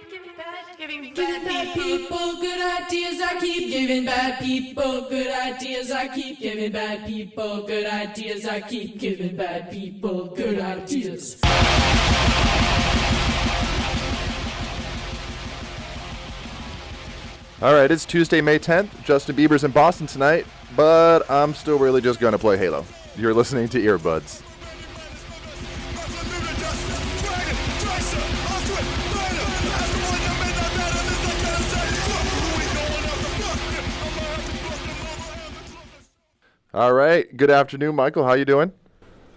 Giving bad people good ideas. I keep giving bad people good ideas. I keep giving bad people good ideas. I keep giving bad people good ideas. All right, it's Tuesday, May 10th. Justin Bieber's in Boston tonight, but I'm still really just going to play Halo. You're listening to Earbuds. All right, good afternoon, Michael. How you doing?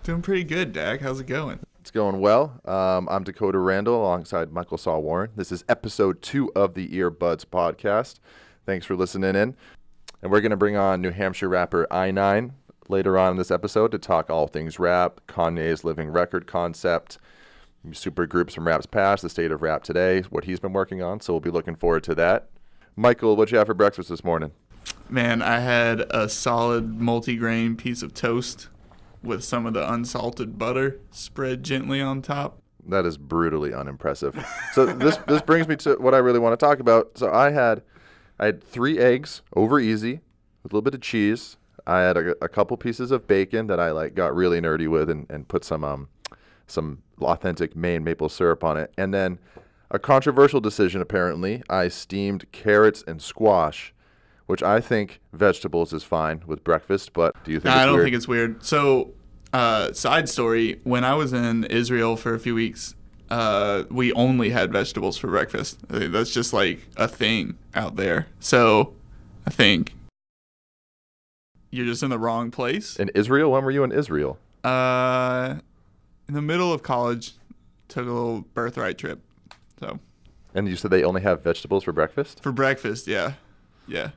Doing pretty good, Dak. How's it going? It's going well. I'm Dakota Randall alongside Michael Saul Warren. This is episode 2 of the Earbuds podcast. Thanks for listening in. And we're going to bring on New Hampshire rapper eyenine later on in this episode to talk all things rap, Kanye's living record concept, super groups from rap's past, the state of rap today, what he's been working on. So we'll be looking forward to that. Michael, what'd you have for breakfast this morning? Man, I had a solid multigrain piece of toast with some of the unsalted butter spread gently on top. That is brutally unimpressive. So this brings me to what I really want to talk about. So I had 3 eggs over easy with a little bit of cheese. I had a couple pieces of bacon that I got really nerdy with and put some authentic Maine maple syrup on it. And then a controversial decision, apparently, I steamed carrots and squash, which I think vegetables is fine with breakfast, but do you think it's weird? I don't think it's weird. So, side story, when I was in Israel for a few weeks, we only had vegetables for breakfast. I think that's just like a thing out there. So, I think you're just in the wrong place. In Israel? When were you in Israel? In the middle of college, took a little birthright trip. So. And you said they only have vegetables for breakfast? For breakfast, yeah. Yeah.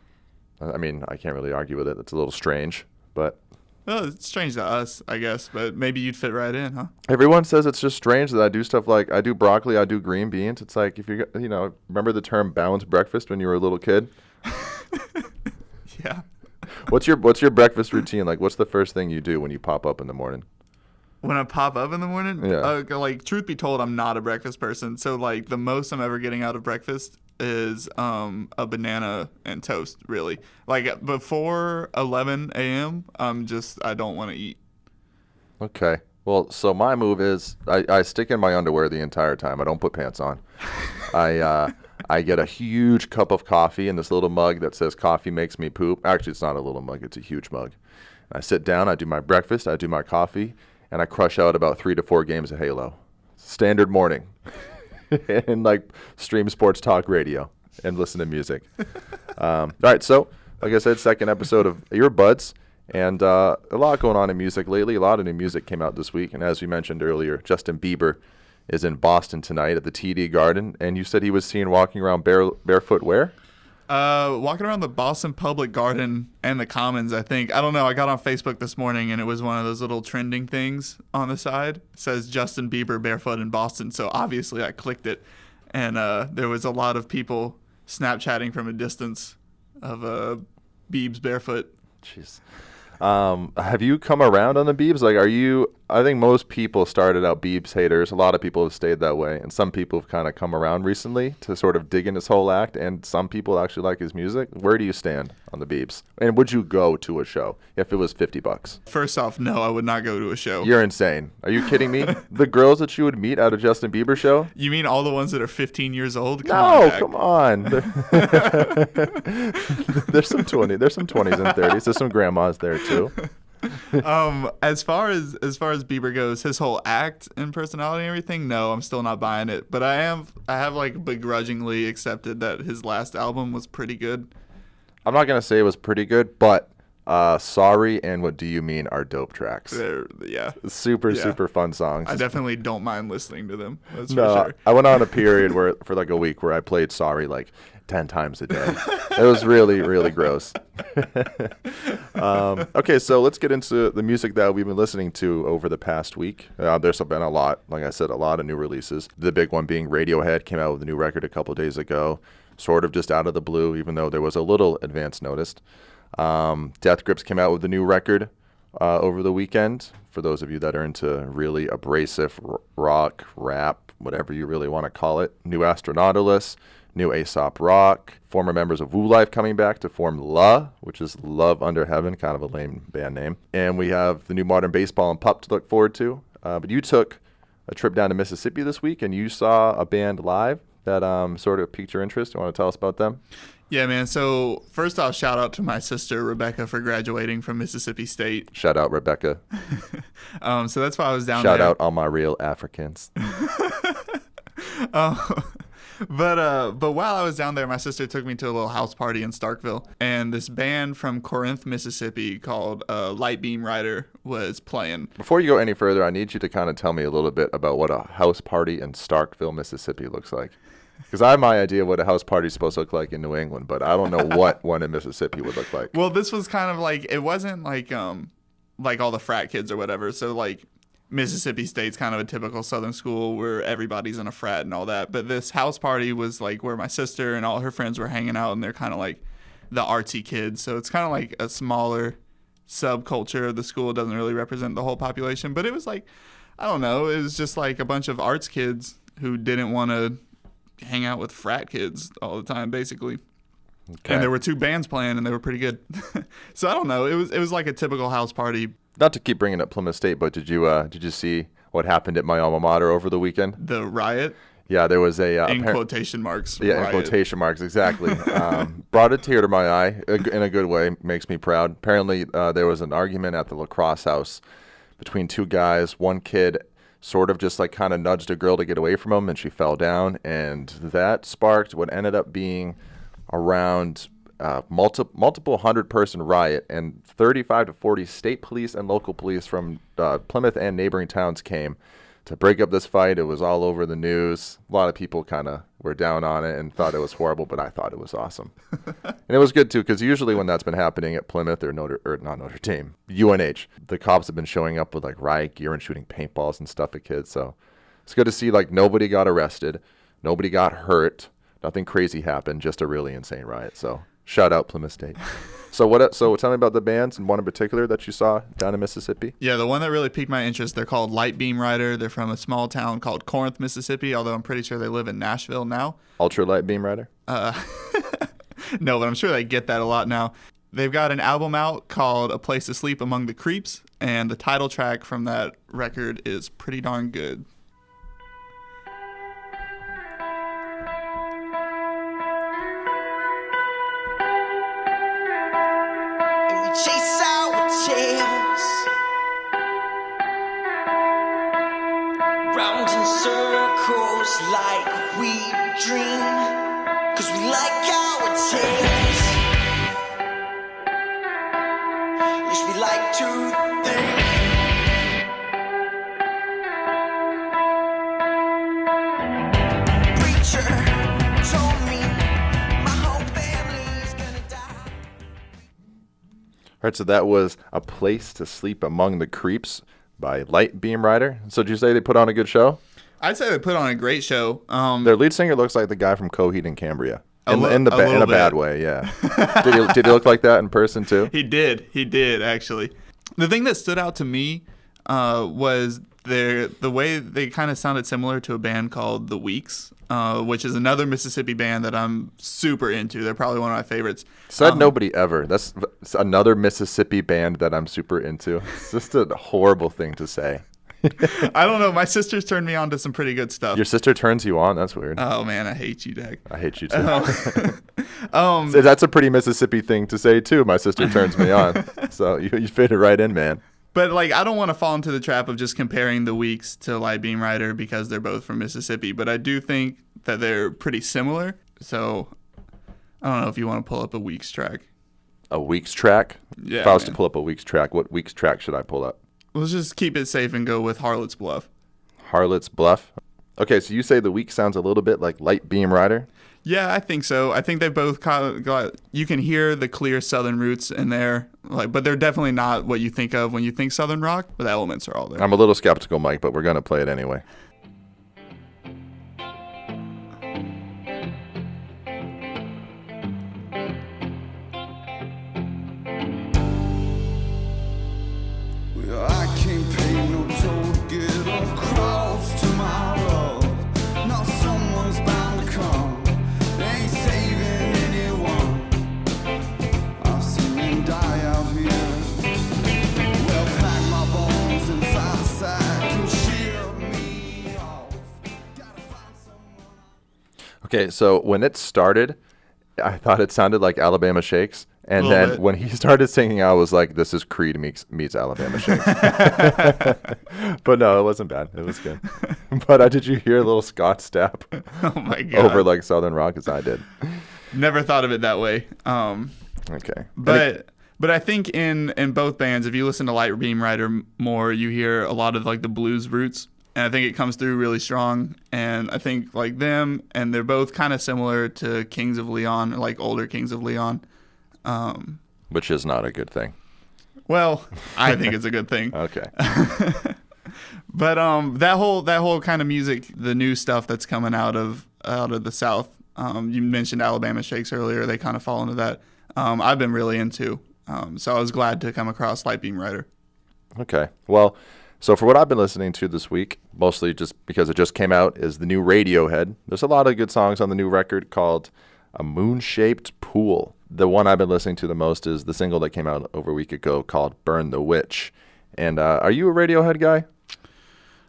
I mean, I can't really argue with it. It's a little strange, but... Well, it's strange to us, I guess, but maybe you'd fit right in, huh? Everyone says it's just strange that I do stuff like, I do broccoli, I do green beans. It's like, if you remember the term balanced breakfast when you were a little kid? Yeah. What's your breakfast routine? Like, what's the first thing you do when you pop up in the morning? When I pop up in the morning? Yeah. Truth be told, I'm not a breakfast person. So, the most I'm ever getting out of breakfast is a banana and toast, really. Before 11 a.m., I don't want to eat. Okay. Well, so my move is I stick in my underwear the entire time. I don't put pants on. I get a huge cup of coffee in this little mug that says coffee makes me poop. Actually, it's not a little mug. It's a huge mug. I sit down. I do my breakfast. I do my coffee. And I crush out about 3 to 4 games of Halo. Standard morning. And stream sports talk radio and listen to music. All right, so like I said, second episode of Earbuds, and a lot going on in music lately. A lot of new music came out this week, and as we mentioned earlier, Justin Bieber is in Boston tonight at the TD Garden, and you said he was seen walking around barefoot where? Walking around the Boston Public Garden and the Commons, I think. I don't know. I got on Facebook this morning, and it was one of those little trending things on the side. It says Justin Bieber barefoot in Boston. So obviously I clicked it, and there was a lot of people Snapchatting from a distance of Biebs barefoot. Jeez. Have you come around on the Biebs? I think most people started out Biebs haters. A lot of people have stayed that way. And some people have kind of come around recently to sort of dig in his whole act. And some people actually like his music. Where do you stand on the Biebs? And would you go to a show if it was $50? First off, no, I would not go to a show. You're insane. Are you kidding me? The girls that you would meet at a Justin Bieber show? You mean all the ones that are 15 years old? Come on. There's some 20s and 30s. There's some grandmas there too. As far as Bieber goes, his whole act and personality and everything, no, I'm still not buying it. But I have begrudgingly accepted that his last album was pretty good. I'm not gonna say it was pretty good, but Sorry and What Do You Mean are dope tracks. Yeah. Super fun songs. I definitely don't mind listening to them. That's for sure. I went on a period for a week where I played Sorry 10 times a day. It was really, really gross. Okay, so let's get into the music that we've been listening to over the past week. There's been a lot, like I said, a lot of new releases. The big one being Radiohead came out with a new record a couple days ago, sort of just out of the blue, even though there was a little advance notice. Death Grips came out with a new record over the weekend. For those of you that are into really abrasive rock, rap, whatever you really want to call it. New Astronautilus, new Aesop Rock, former members of Wu Life coming back to form La, which is Love Under Heaven, kind of a lame band name. And we have the new Modern Baseball and Pup to look forward to. But you took a trip down to Mississippi this week, and you saw a band live that sort of piqued your interest. You want to tell us about them? Yeah, man. So first off, shout out to my sister, Rebecca, for graduating from Mississippi State. Shout out, Rebecca. So that's why I was down there. Shout out all my real Africans. But while I was down there, my sister took me to a little house party in Starkville, and this band from Corinth, Mississippi called Light Beam Rider was playing. Before you go any further, I need you to kind of tell me a little bit about what a house party in Starkville, Mississippi looks like. Because I have my idea of what a house party is supposed to look like in New England, but I don't know what one in Mississippi would look like. Well, this was kind of like, it wasn't like all the frat kids or whatever. So like Mississippi State's kind of a typical Southern school where everybody's in a frat and all that. But this house party was like where my sister and all her friends were hanging out, and they're kind of like the artsy kids. So it's kind of like a smaller subculture of the school. It doesn't really represent the whole population. But it was like, I don't know, it was just like a bunch of arts kids who didn't want to hang out with frat kids all the time, basically. Okay. And there were two bands playing, and they were pretty good. So I don't know. It was like a typical house party. Not to keep bringing up Plymouth State, but did you see what happened at my alma mater over the weekend? The riot? Yeah, there was a... in quotation marks. Yeah, riot. In quotation marks, exactly. Brought a tear to my eye in a good way. Makes me proud. Apparently, there was an argument at the lacrosse house between two guys. One kid sort of just like kind of nudged a girl to get away from him, and she fell down, and that sparked what ended up being around multiple 100-person riot, and 35 to 40 state police and local police from Plymouth and neighboring towns came to break up this fight. It was all over the news. A lot of people kind of were down on it and thought it was horrible, but I thought it was awesome. And it was good, too, because usually when that's been happening at Plymouth or not Notre Dame, UNH, the cops have been showing up with, like, riot gear and shooting paintballs and stuff at kids. So it's good to see, like, nobody got arrested. Nobody got hurt. Nothing crazy happened. Just a really insane riot. So shout out Plymouth State. So tell me about the bands, and one in particular that you saw down in Mississippi. Yeah, the one that really piqued my interest, they're called Light Beam Rider. They're from a small town called Corinth, Mississippi, although I'm pretty sure they live in Nashville now. Ultra Light Beam Rider? No, but I'm sure they get that a lot now. They've got an album out called A Place to Sleep Among the Creeps, and the title track from that record is pretty darn good. Chase our tails round in circles like we dream, 'cause we like our tails. At least we like to think. Preacher told me my whole family's gonna die. All right, so that was A Place to Sleep Among the Creeps by Light Beam Rider. So did you say they put on a good show? I'd say they put on a great show. Their lead singer looks like the guy from Coheed and Cambria. In a bit. bad way, yeah. Did he look like that in person too? He did actually. The thing that stood out to me was the way they kind of sounded similar to a band called The Weeks, which is another Mississippi band that I'm super into. They're probably one of my favorites. Said nobody ever. That's another Mississippi band that I'm super into. It's just a horrible thing to say. I don't know. My sister's turned me on to some pretty good stuff. Your sister turns you on? That's weird. Oh, man. I hate you, Dak. I hate you, too. So that's a pretty Mississippi thing to say, too. My sister turns me on. So you fit it right in, man. But, like, I don't want to fall into the trap of just comparing The Weeks to Light Beam Rider because they're both from Mississippi. But I do think that they're pretty similar. So I don't know if you want to pull up a Weeks track. A Weeks track? Yeah. If I was to pull up a Weeks track, what Weeks track should I pull up? Let's just keep it safe and go with Harlot's Bluff. Harlot's Bluff? Okay, so you say The Week sounds a little bit like Light Beam Rider? Yeah, I think so. I think they both got, you can hear the clear Southern roots in there, but they're definitely not what you think of when you think Southern rock, but the elements are all there. I'm a little skeptical, Mike, but we're going to play it anyway. I can't pay no toll to get across to my love. Okay, so when it started, I thought it sounded like Alabama Shakes. And Little then bit. when he started singing, I was like, this is Creed meets Alabama Shakes. But no, it wasn't bad. It was good. But did you hear a little Scott step Oh my god. over like Southern rock as I did? Never thought of it that way. Okay. But I think in both bands, if you listen to Light Beam Rider more, you hear a lot of like the blues roots. And I think it comes through really strong. And I think like them, and they're both kind of similar to Kings of Leon, like older Kings of Leon. Which is not a good thing. Well, I think it's a good thing. Okay. But that whole kind of music, the new stuff that's coming out of the South. You mentioned Alabama Shakes earlier. They kind of fall into that. I've been really into. So I was glad to come across Light Beam Rider. Okay. Well, so for what I've been listening to this week, mostly just because it just came out, is the new Radiohead. There's a lot of good songs on the new record called A Moon-Shaped Pool. The one I've been listening to the most is the single that came out over a week ago called Burn the Witch. And are you a Radiohead guy?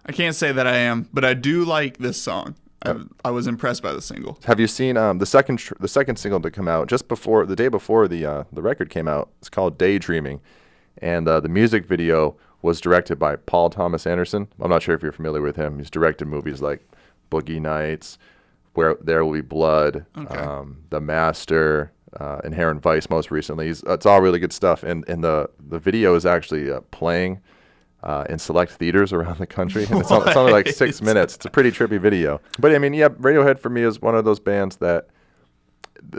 I can't say that I am, but I do like this song. I was impressed by the single. Have you seen the second single to come out just before the day before the record came out? It's called Daydreaming, and the music video was directed by Paul Thomas Anderson. I'm not sure if you're familiar with him. He's directed movies like Boogie Nights, Where There Will Be Blood, Okay. The Master, Inherent Vice most recently. It's all really good stuff, and the video is actually playing in select theaters around the country. And it's only like 6 minutes. It's a pretty trippy video. But I mean, yeah, Radiohead for me is one of those bands that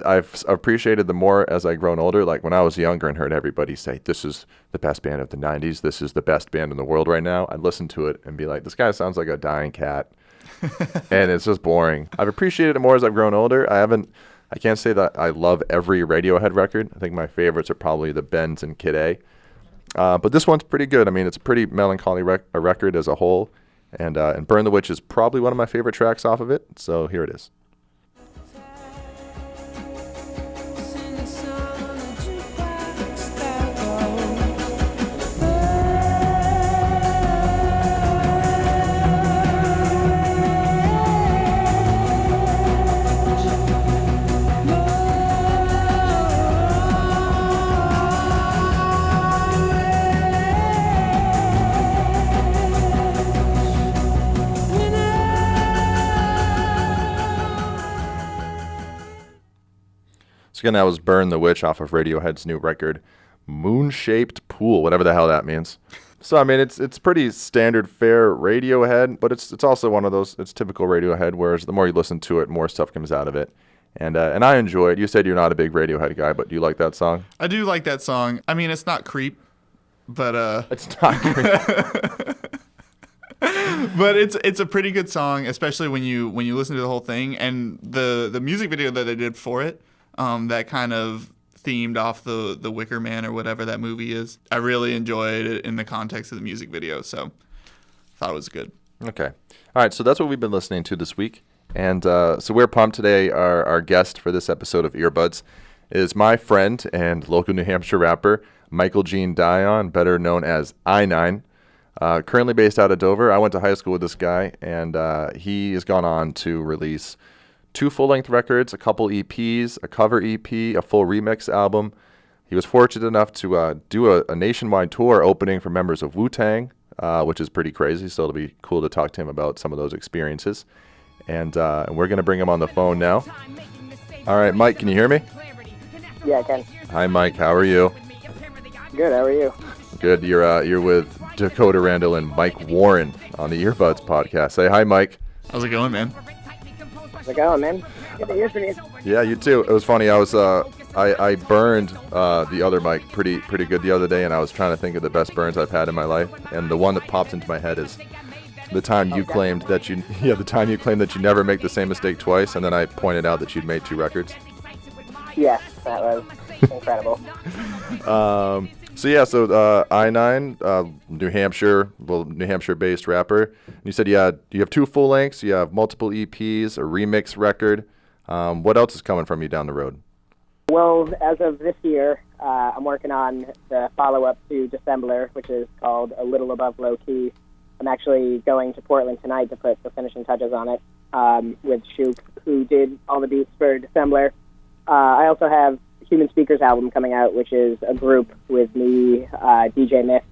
I've appreciated the more as I've grown older. Like when I was younger and heard everybody say, this is the best band of the 90s, this is the best band in the world right now, I'd listen to it and be like, this guy sounds like a dying cat. And it's just boring. I've appreciated it more as I've grown older. I can't say that I love every Radiohead record. I think my favorites are probably the Bends and Kid A. But this one's pretty good. I mean, it's a pretty melancholy record as a whole. And Burn the Witch is probably one of my favorite tracks off of it. So here it is. So again, that was Burn the Witch off of Radiohead's new record, Moon-Shaped Pool, whatever the hell that means. So, I mean, it's pretty standard fare Radiohead, but it's also one of those, it's typical Radiohead, whereas the more you listen to it, more stuff comes out of it. And I enjoy it. You said you're not a big Radiohead guy, but do you like that song? I do like that song. I mean, it's not Creep, but It's not great. but it's a pretty good song, especially when you listen to the whole thing, and the music video that they did for it, that kind of themed off the Wicker Man or whatever that movie is. I really enjoyed it in the context of the music video, so thought it was good. Okay. All right, so that's what we've been listening to this week. And so we're pumped today. Our guest for this episode of Earbuds is my friend and local New Hampshire rapper, Michael Gene Dion, better known as eyenine. Currently based out of Dover. I went to high school with this guy, and he has gone on to release 2 full-length records, a couple EPs, a cover EP, a full remix album. He was fortunate enough to do a nationwide tour opening for members of Wu-Tang, which is pretty crazy, so it'll be cool to talk to him about some of those experiences. And we're going to bring him on the phone now. All right, Mike, can you hear me? Yeah, I can. Hi, Mike. How are you? Good, how are you? Good. You're with Dakota Randall and Mike Warren on the Earbuds podcast. Say hi, Mike. How's it going, man? How's it going, man? Good to hear from you. Yeah, you too. It was funny. I was I burned the other mic pretty good the other day, and I was trying to think of the best burns I've had in my life. And the one that popped into my head is the time you claimed that you never make the same mistake twice, and then I pointed out that you'd made 2 records. Yes, that was incredible. So eyenine, New Hampshire-based rapper. You said you have 2 full lengths, you have multiple EPs, a remix record. What else is coming from you down the road? Well, as of this year, I'm working on the follow-up to Dissembler, which is called A Little Above Low Key. I'm actually going to Portland tonight to put the finishing touches on it with Shook, who did all the beats for Dissembler. I also have Human Speaker's album coming out, which is a group with me, DJ Myth,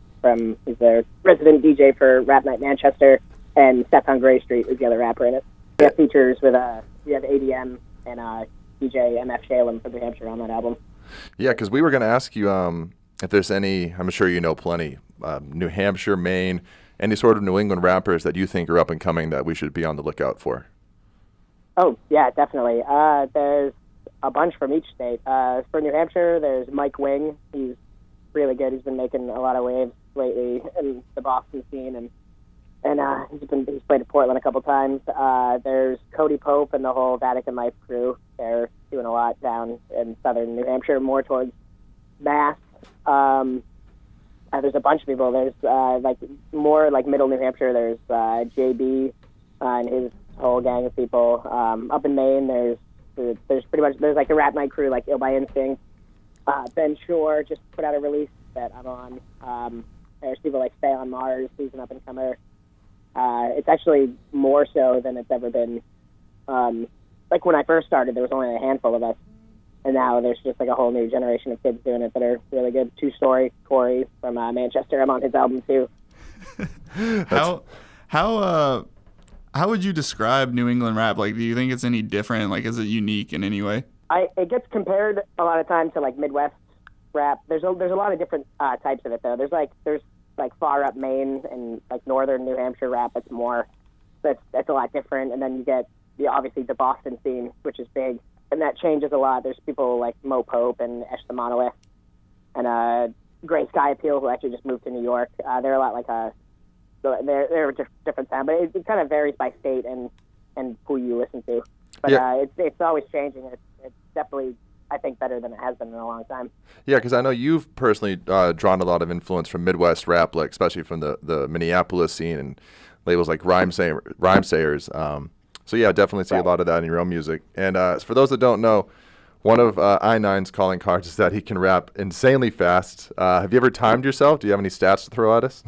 he's the resident DJ for Rap Night Manchester, and Steph on Grey Street is the other rapper in it. We have features with we have ADM and DJ MF Shalem from New Hampshire on that album. Yeah, because we were going to ask you if there's any, I'm sure you know plenty, New Hampshire, Maine, any sort of New England rappers that you think are up and coming that we should be on the lookout for. Oh, yeah, definitely. There's a bunch from each state. For New Hampshire, there's Mike Wing. He's really good. He's been making a lot of waves lately in the Boston scene, and he's played at Portland a couple times. There's Cody Pope and the whole Vatican Life crew. They're doing a lot down in southern New Hampshire, more towards Mass. There's a bunch of people. There's more like middle New Hampshire. There's JB and his whole gang of people. Up in Maine, there's pretty much there's like the Rap Night crew, like Ill by Instinct. Ben Shore just put out a release that I'm on. There's people like Stay on Mars, who's an up and comer. It's actually more so than it's ever been. Like when I first started, there was only a handful of us, and now there's just like a whole new generation of kids doing it that are really good. Two Story, Corey from Manchester, I'm on his album too. How would you describe New England rap? Like, do you think it's any different? Like, is it unique in any way? It gets compared a lot of times to like Midwest rap. There's a lot of different types of it though. There's far up Maine and like northern New Hampshire rap. That's a lot different. And then you get obviously the Boston scene, which is big, and that changes a lot. There's people like Mo Pope and Esh the Monolith and Gray Sky Appeal, who actually just moved to New York. They're a lot like they're a different sound, but it kind of varies by state and who you listen to. But yeah. It's always changing. It's definitely, I think, better than it has been in a long time. Yeah, because I know you've personally drawn a lot of influence from Midwest rap, like especially from the Minneapolis scene and labels like Rhymesayers. So yeah, definitely see a lot of that in your own music. And for those that don't know, one of eyenine's calling cards is that he can rap insanely fast. Have you ever timed yourself? Do you have any stats to throw at us?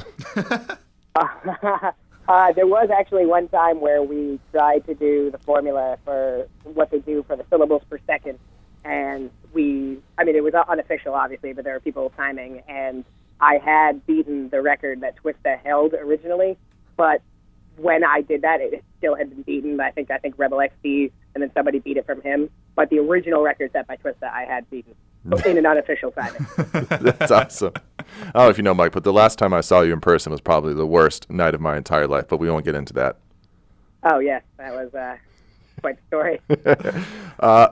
There was actually one time where we tried to do the formula for what they do for the syllables per second, and it was unofficial, obviously, but there were people timing, and I had beaten the record that Twista held originally, but when I did that, it still had been beaten. I think Rebel XD, and then somebody beat it from him, but the original record set by Twista, I had beaten in an unofficial timing. That's awesome. I don't know if you know, Mike, but the last time I saw you in person was probably the worst night of my entire life, but we won't get into that. Oh, yes. That was quite the story.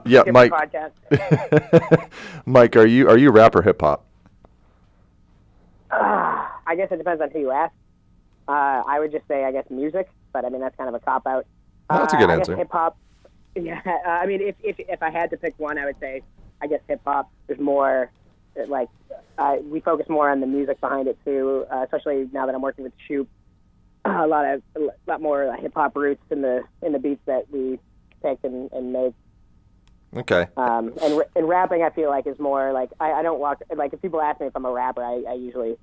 Yeah, Mike. Podcast. Mike, are you rap or hip-hop? I guess it depends on who you ask. I would just say, I guess, music, but that's kind of a cop-out. That's a good answer. I guess hip-hop. Yeah, if I had to pick one, I would say, I guess hip-hop. There's more, we focus more on the music behind it, too, especially now that I'm working with Shoop. A lot more hip-hop roots in the beats that we pick and make. Okay. And rapping, I feel like, is more, I don't walk, if people ask me if I'm a rapper, I usually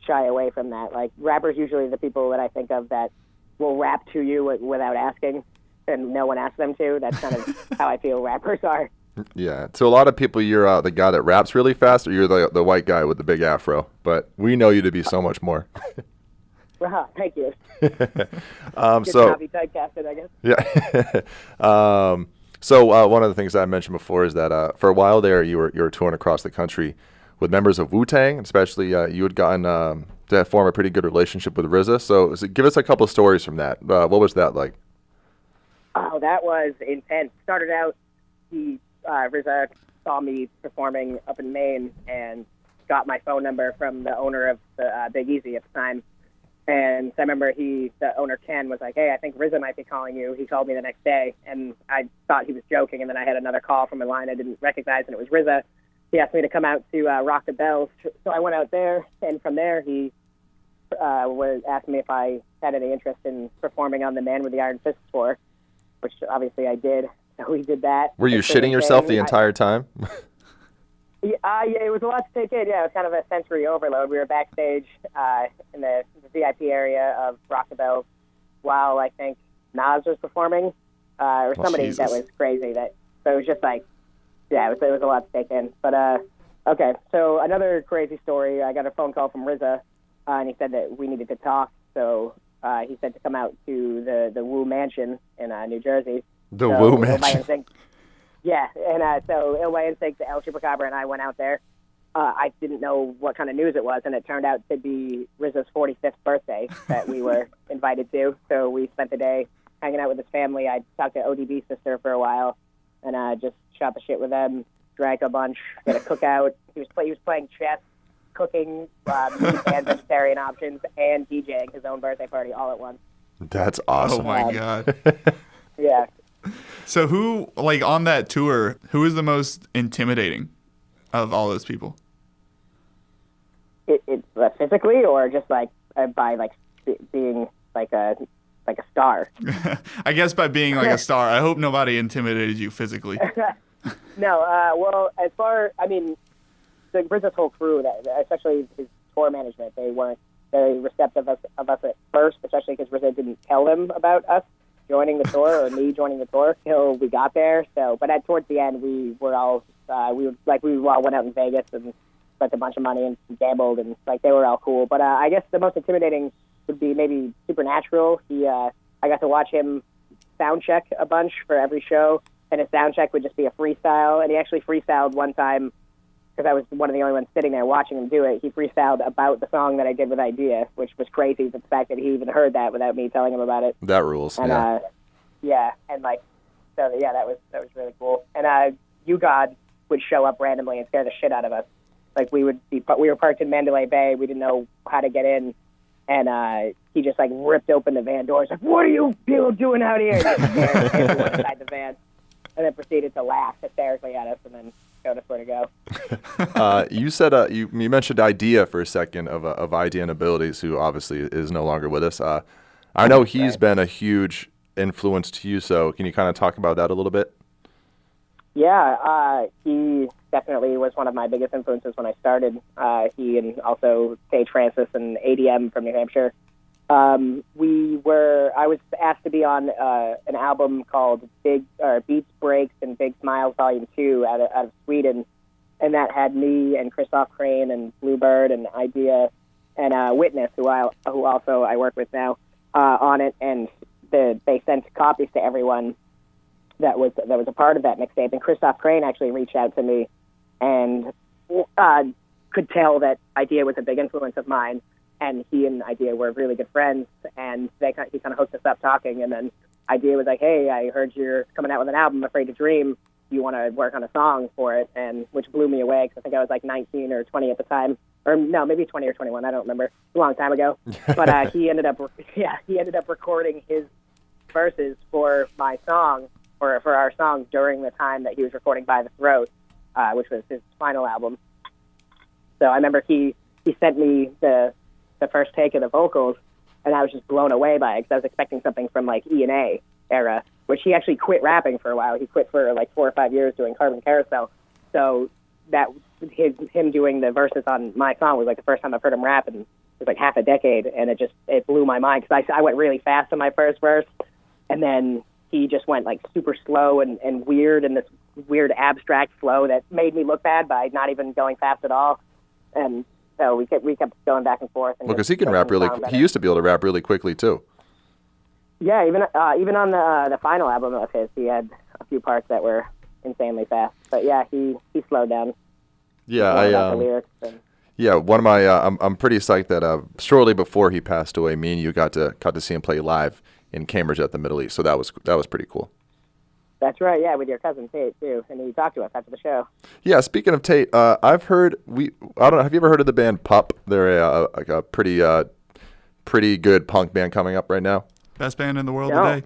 shy away from that. Rappers usually the people that I think of that will rap to you without asking, and no one asks them to. That's kind of how I feel rappers are. Yeah. To a lot of people, you're the guy that raps really fast, or you're the white guy with the big afro. But we know you to be so much more. Thank you. So not be typecasted, I guess. Yeah. So one of the things I mentioned before is that for a while there, you were touring across the country with members of Wu-Tang, especially you had gotten to form a pretty good relationship with RZA. So give us a couple of stories from that. What was that like? Oh, that was intense. Started out, RZA saw me performing up in Maine and got my phone number from the owner of the Big Easy at the time. And I remember the owner Ken was like, "Hey, I think RZA might be calling you." He called me the next day, and I thought he was joking. And then I had another call from a line I didn't recognize, and it was RZA. He asked me to come out to Rock the Bells, so I went out there, and from there he asked me if I had any interest in performing on the Man with the Iron Fist tour, which obviously I did. So we did that. Were you shitting yourself the entire time? Yeah, it was a lot to take in. Yeah, it was kind of a sensory overload. We were backstage in the VIP area of Rock the Bells while I think Nas was performing. or somebody that was crazy. So it was just like, yeah, it was a lot to take in. But okay, so another crazy story. I got a phone call from RZA, and he said that we needed to talk. So he said to come out to the Wu Mansion in New Jersey. The Wu Mansion. Yeah, and so Ilway and the El Chupacabra and I went out there. I didn't know what kind of news it was, and it turned out to be RZA's 45th birthday that we were invited to. So we spent the day hanging out with his family. I talked to ODB's sister for a while, and just shot the shit with them, drank a bunch, did a cookout. He was playing chess, cooking, meat and vegetarian options, and DJing his own birthday party all at once. That's awesome. Oh, my God. Yeah. So who, like, on that tour, who is the most intimidating of all those people? It's physically, or just by being like a star. I guess by being like a star. I hope nobody intimidated you physically. No, well, the RZA's whole crew, especially his tour management, they weren't very receptive of us at first, especially because RZA didn't tell them about us joining the tour or me joining the tour till we got there. So, but towards the end, we all went out in Vegas and spent a bunch of money and gambled, and they were all cool. But I guess the most intimidating would be maybe Supernatural. I got to watch him sound check a bunch for every show, and his sound check would just be a freestyle. And he actually freestyled one time because I was one of the only ones sitting there watching him do it. He freestyled about the song that I did with Idea, which was crazy. The fact that he even heard that without me telling him about it. That rules. And that was really cool. And You God would show up randomly and scare the shit out of us. We were parked in Mandalay Bay. We didn't know how to get in, and he just ripped open the van doors. What are you people doing out here? And just scared everyone inside the van, and then proceeded to laugh hysterically at us, and then showed us where to go. You said you mentioned Idea for a second of Idea and Abilities, who obviously is no longer with us. I know he's been a huge influence to you. So can you kind of talk about that a little bit? Yeah, he definitely was one of my biggest influences when I started. He and also Sage Francis and ADM from New Hampshire. I was asked to be on an album called Beats, Breaks, and Big Smiles Volume 2 out of Sweden, and that had me and Christoph Crane and Bluebird and Idea and Witness, who also I work with now, on it, and they sent copies to everyone that was a part of that mixtape. And Christoph Crane actually reached out to me and could tell that Idea was a big influence of mine, and he and Idea were really good friends, and he kind of hooked us up talking, and then Idea was like, hey, I heard you're coming out with an album, Afraid to Dream. Do you want to work on a song for it? And which blew me away, because I think I was 19 or 20 at the time. Or no, maybe 20 or 21, I don't remember. A long time ago. But he ended up recording his verses for my song, or for our song, during the time that he was recording By the Throat, which was his final album. So I remember he sent me the first take of the vocals, and I was just blown away by it, because I was expecting something from E&A era, which he actually quit rapping for a while. He quit for 4 or 5 years doing Carbon Carousel. So that him doing the verses on my song was the first time I've heard him rap in half a decade, and it blew my mind, because I went really fast on my first verse, and then he just went super slow and weird, in this weird abstract flow that made me look bad by not even going fast at all. And so we kept going back and forth. Well, because he can rap really. He used to be able to rap really quickly too. Yeah, even on the final album of his, he had a few parts that were insanely fast. But yeah, he slowed down. Yeah, yeah, one of my I'm pretty psyched that shortly before he passed away, me and you got to see him play live in Cambridge at the Middle East. So that was pretty cool. That's right, yeah, with your cousin Tate too, and he talked to us after the show. Yeah, speaking of Tate, I've heard I don't know. Have you ever heard of the band Pup? They're a pretty good punk band coming up right now. Best band in the world today.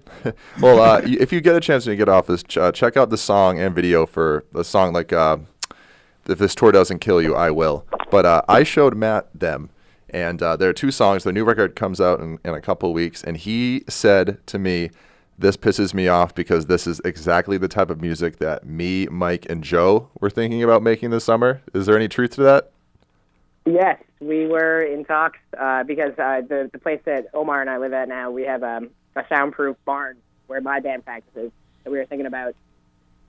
Well, if you get a chance to get off this, check out the song and video for the song If This Tour Doesn't Kill You, I Will. But I showed Matt them, and there are 2 songs. The new record comes out in a couple of weeks, and he said to me, this pisses me off because this is exactly the type of music that me, Mike, and Joe were thinking about making this summer. Is there any truth to that? Yes, we were in talks because the place that Omar and I live at now, we have a soundproof barn where my band practices. that we were thinking about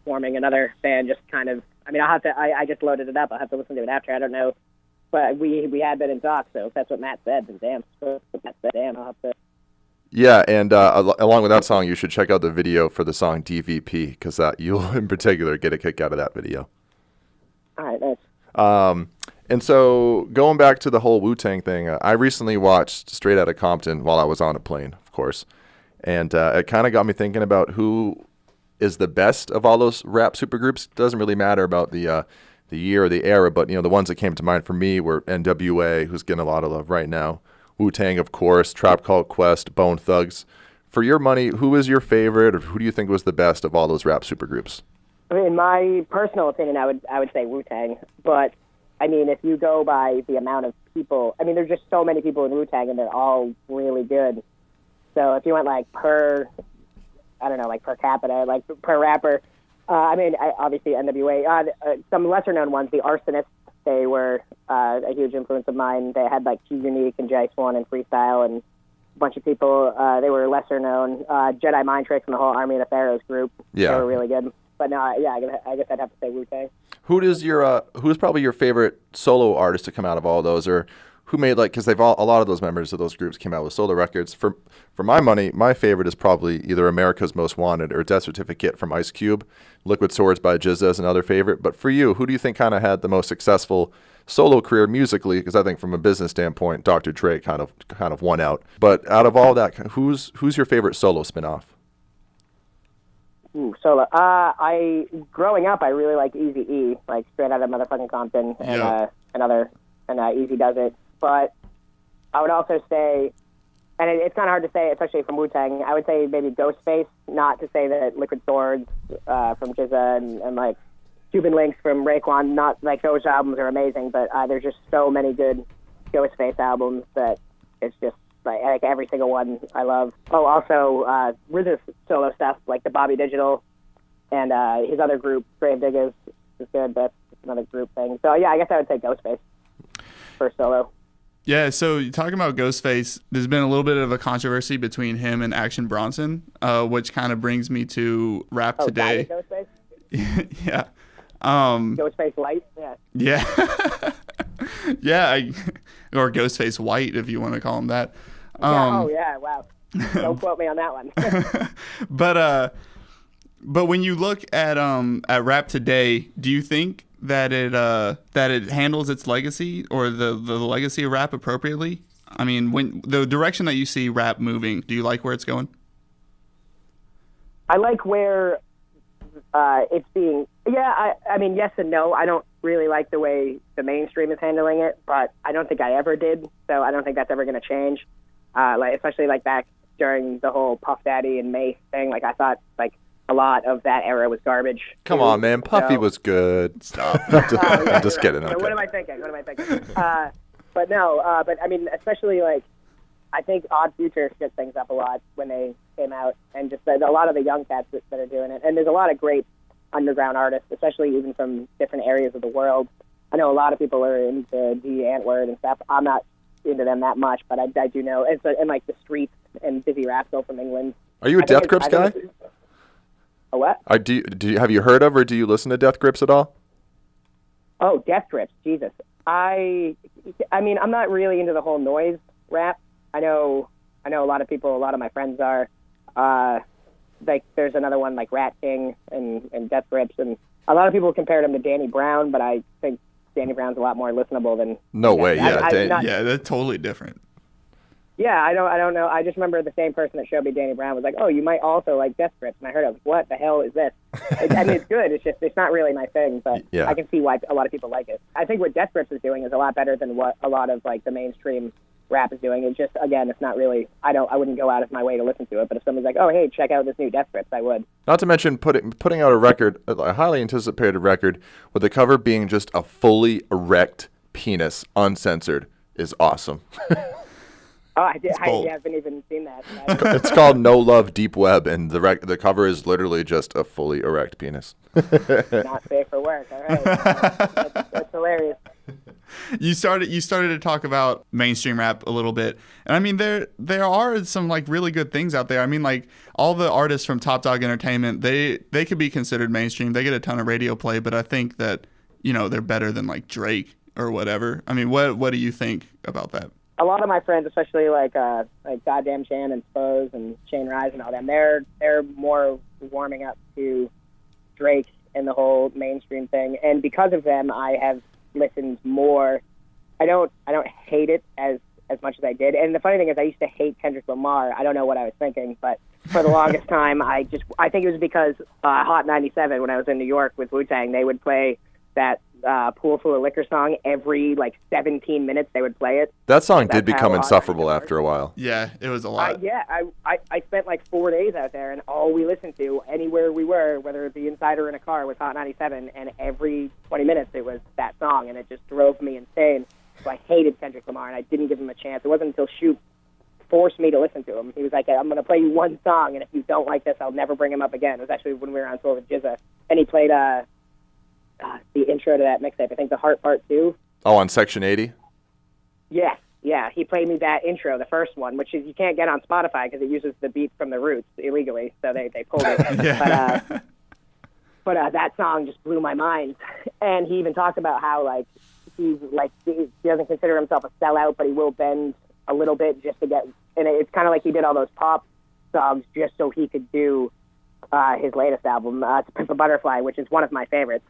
forming another band. Just kind of, I mean, I'll have to. I just loaded it up. I'll have to listen to it after. I don't know, but we had been in talks. So if that's what Matt said, then damn. So if Matt said, damn, I'll have to. Yeah, and along with that song, you should check out the video for the song DVP, because you'll in particular get a kick out of that video. All right, nice. And so going back to the whole Wu-Tang thing, I recently watched Straight Outta Compton while I was on a plane, of course. And it kind of got me thinking about who is the best of all those rap supergroups. It doesn't really matter about the year or the era, but the ones that came to mind for me were NWA, who's getting a lot of love right now, Wu-Tang, of course, Tribe Called Quest, Bone Thugs. For your money, who is your favorite, or who do you think was the best of all those rap supergroups? I mean, in my personal opinion, I would say Wu-Tang, but I mean, if you go by the amount of people, I mean, there's just so many people in Wu-Tang, and they're all really good. So if you went like per capita, like per rapper, I mean, obviously NWA. Some lesser-known ones, the Arsonists, they were a huge influence of mine. They had like Q Unique and Jice One and Freestyle and a bunch of people. They were lesser-known. Jedi Mind Tricks and the whole Army of the Pharaohs group. Yeah. They were really good. But no, yeah, I guess I'd have to say Wu-Tang. Who's probably your favorite solo artist to come out of all those, or who made because a lot of those members of those groups came out with solo records. For my money, my favorite is probably either America's Most Wanted or Death Certificate from Ice Cube. Liquid Swords by GZA is another favorite. But for you, who do you think kind of had the most successful solo career musically? Because I think from a business standpoint, Dr. Dre kind of won out. But out of all that, who's your favorite solo spinoff? Ooh, solo. Growing up, I really liked Eazy-E, like Straight Outta Motherfucking Compton, and Easy Does It. But I would also say, and it's kind of hard to say, especially from Wu-Tang, I would say maybe Ghostface, not to say that Liquid Swords from GZA and like Cuban Links from Raekwon, not like those albums are amazing, but there's just so many good Ghostface albums that it's just like every single one I love. Oh, also RZA's solo stuff, like the Bobby Digital and his other group, Grave Diggers, is good. That's another group thing. So yeah, I guess I would say Ghostface for solo. Yeah, so talking about Ghostface, there's been a little bit of a controversy between him and Action Bronson, which kind of brings me to Rap Today. Ghostface? Yeah. Ghostface Light? Yeah. Yeah. Yeah, or Ghostface White, if you want to call him that. Yeah, wow. Don't quote me on that one. But when you look at Rap Today, do you think that it handles its legacy or the legacy of rap appropriately? I mean, when the direction that you see rap moving, do you like where it's going? I like where it's being. Yeah, I mean, yes and no. I don't really like the way the mainstream is handling it, but I don't think I ever did. So I don't think that's ever going to change. Especially like back during the whole Puff Daddy and Mace thing. Like I thought like a lot of that era was garbage. Come on, man. Puffy was good. Stop. I'm just kidding. Okay. What am I thinking? But no, but I mean, especially like, I think Odd Future shit things up a lot when they came out, and just a lot of the young cats that are doing it. And there's a lot of great underground artists, especially even from different areas of the world. I know a lot of people are into the Antword and stuff. I'm not into them that much, but I do know. And like the Streets and Busy Rascal from England. Are you a Death Grips guy? A what? Have you heard of or do you listen to Death Grips at all? Oh, Death Grips, Jesus. I mean, I'm not really into the whole noise rap. I know a lot of people, a lot of my friends are. Like, there's another one like Rat King and Death Grips, and a lot of people compared him to Danny Brown, but I think Danny Brown's a lot more listenable than. No way, yeah. Yeah, they're totally different. Yeah, I don't know. I just remember the same person that showed me Danny Brown was like, "Oh, you might also like Death Grips," and I heard, "What the hell is this?" I mean, it's good. It's just it's not really my thing, but yeah. I can see why a lot of people like it. I think what Death Grips is doing is a lot better than what a lot of like the mainstream rap is doing. It's just, again, it's not really. I wouldn't go out of my way to listen to it, but if someone's like, "Oh, hey, check out this new Death Grips," I would. Not to mention putting out a record, a highly anticipated record, with the cover being just a fully erect penis, uncensored, is awesome. Oh, I haven't even seen that. It's called No Love Deep Web, and the cover is literally just a fully erect penis. Not safe for work. All right, that's hilarious. You started to talk about mainstream rap a little bit, and I mean there are some like really good things out there. I mean, like all the artists from Top Dog Entertainment, they could be considered mainstream. They get a ton of radio play, but I think that they're better than like Drake or whatever. I mean, what do you think about that? A lot of my friends, especially like Goddamn Chan and Spose and Shane Rise and all them, they're more warming up to Drake and the whole mainstream thing, and because of them, I have listened more. I don't hate it as much as I did, and the funny thing is, I used to hate Kendrick Lamar. I don't know what I was thinking, but for the longest time, I think it was because Hot 97, when I was in New York with Wu-Tang, they would play that Pool Full of Liquor song every like 17 minutes. They would play it. That song did become insufferable after a while. Yeah, it was a lot. I spent like 4 days out there, and all we listened to anywhere we were, whether it be inside or in a car, was Hot 97, and every 20 minutes it was that song, and it just drove me insane. So I hated Kendrick Lamar, and I didn't give him a chance. It wasn't until Shoot forced me to listen to him. He was like, I'm going to play you one song, and if you don't like this, I'll never bring him up again. It was actually when we were on tour with Jizza, and he played the intro to that mixtape. I think the Heart Part 2. Oh, on Section 80? Yeah. He played me that intro, the first one, which is you can't get on Spotify because it uses the beat from the Roots illegally, so they pulled it. Yeah. But that song just blew my mind. And he even talked about how like he doesn't consider himself a sellout, but he will bend a little bit just to get. And it's kind of like he did all those pop songs just so he could do his latest album, To Pimp a Butterfly, which is one of my favorites.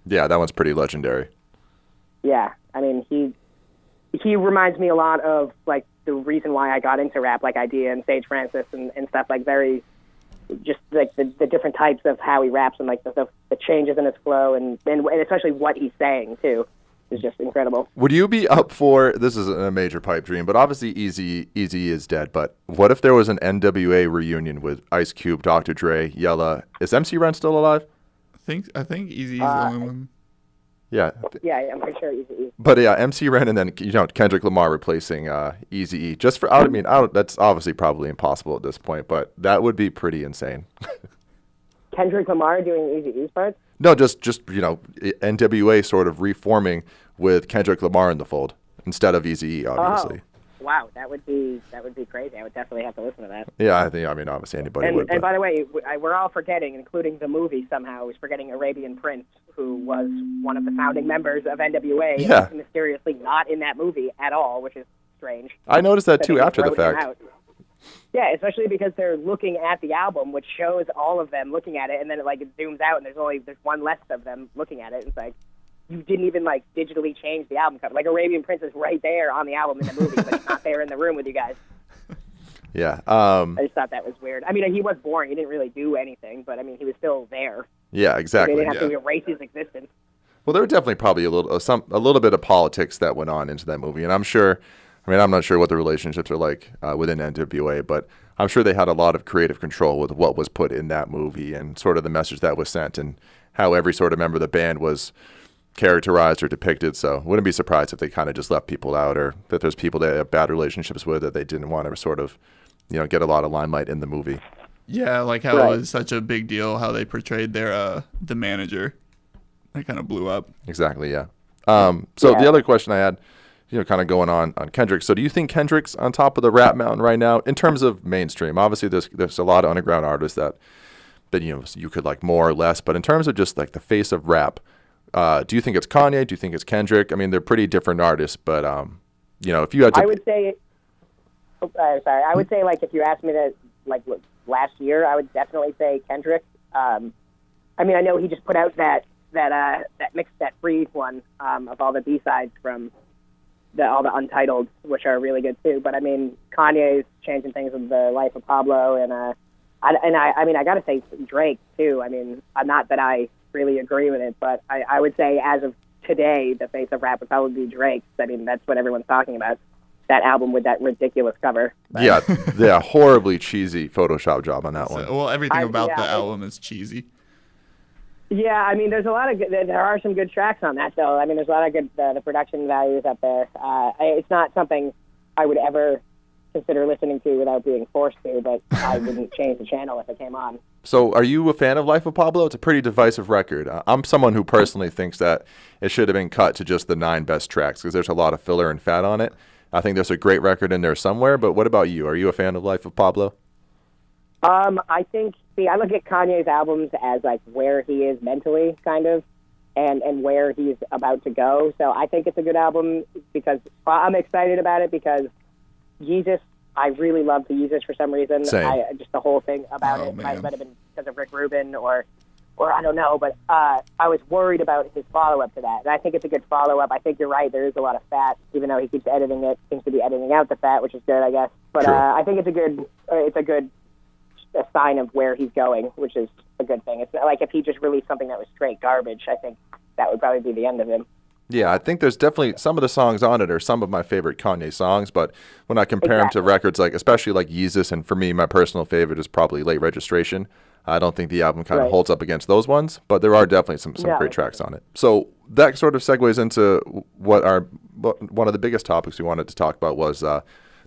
Yeah, that one's pretty legendary. Yeah, I mean, he reminds me a lot of, like, the reason why I got into rap, like Idea and Sage Francis and stuff, like, very, just, like, the different types of how he raps and, like, the changes in his flow and especially what he's saying, too, is just incredible. Would you be up for, this is a major pipe dream, but obviously Eazy is dead, but what if there was an NWA reunion with Ice Cube, Dr. Dre, Yella? Is MC Ren still alive? I think Eazy's the only one. Yeah. Yeah, I'm pretty sure Eazy. But yeah, MC Ren and then Kendrick Lamar replacing Eazy-E. Just for that's obviously probably impossible at this point, but that would be pretty insane. Kendrick Lamar doing Eazy-E's parts? No, just NWA sort of reforming with Kendrick Lamar in the fold instead of Eazy-E, obviously. Wow, that would be crazy. I would definitely have to listen to that. Yeah, obviously anybody would. And by the way, we're all forgetting, including the movie somehow, is forgetting Arabian Prince, who was one of the founding members of NWA. Yeah. And mysteriously not in that movie at all, which is strange. I noticed that too after the fact. Yeah, especially because they're looking at the album, which shows all of them looking at it, and then it zooms out, and there's one less of them looking at it. It's like, you didn't even digitally change the album cover. Like Arabian Prince is right there on the album in the movie, but he's not there in the room with you guys. Yeah. I just thought that was weird. I mean, he was boring. He didn't really do anything, but I mean, he was still there. Yeah, exactly. They didn't have to erase his existence. Well, there were definitely probably a little bit of politics that went on into that movie, and I'm not sure what the relationships are like within NWA, but I'm sure they had a lot of creative control with what was put in that movie and sort of the message that was sent and how every sort of member of the band was characterized or depicted. So wouldn't be surprised if they kind of just left people out, or that there's people they have bad relationships with that they didn't want to sort of get a lot of limelight in the movie. Yeah, like how it was such a big deal how they portrayed their the manager. That kind of blew up. Exactly, yeah. The other question I had, kind of going on Kendrick. So do you think Kendrick's on top of the rap mountain right now in terms of mainstream? Obviously there's a lot of underground artists that you could like more or less, but in terms of just like the face of rap, do you think it's Kanye? Do you think it's Kendrick? I mean, they're pretty different artists, but if you had to, I would say, I would say like if you asked me that like last year, I would definitely say Kendrick. I mean, I know he just put out that mix, that free one of all the B-sides from all the Untitled, which are really good too. But I mean, Kanye's changing things with the Life of Pablo, and I mean, I gotta say Drake too. I mean, not that I really agree with it, but I would say as of today, the face of rap would probably be Drake. I mean, that's what everyone's talking about. That album with that ridiculous cover. But. Yeah, horribly cheesy Photoshop job on that one. Well, everything about the album is cheesy. Yeah, I mean, there's a lot of good, there are some good tracks on that, though. I mean, there's a lot of good, the production values up there. It's not something I would ever consider listening to without being forced to, but I wouldn't change the channel if it came on. So are you a fan of Life of Pablo? It's a pretty divisive record. I'm someone who personally thinks that it should have been cut to just the 9 best tracks because there's a lot of filler and fat on it. I think there's a great record in there somewhere, but what about you? Are you a fan of Life of Pablo? I think, I look at Kanye's albums as like where he is mentally, kind of, and where he's about to go. So I think it's a good album because I'm excited about it because Yeezus, I really love the Yeezus for some reason. Same. Just the whole thing about it might have been because of Rick Rubin or I don't know, but I was worried about his follow-up to that. And I think it's a good follow-up. I think you're right. There is a lot of fat, even though he keeps editing it, seems to be editing out the fat, which is good, I guess. But I think it's a good sign of where he's going, which is a good thing. It's not like if he just released something that was straight garbage, I think that would probably be the end of him. Yeah, I think there's definitely some of the songs on it are some of my favorite Kanye songs, but when I compare them to records like, especially like Yeezus, and for me, my personal favorite is probably Late Registration. I don't think the album kind of holds up against those ones, but there are definitely some great tracks on it. So that sort of segues into what one of the biggest topics we wanted to talk about was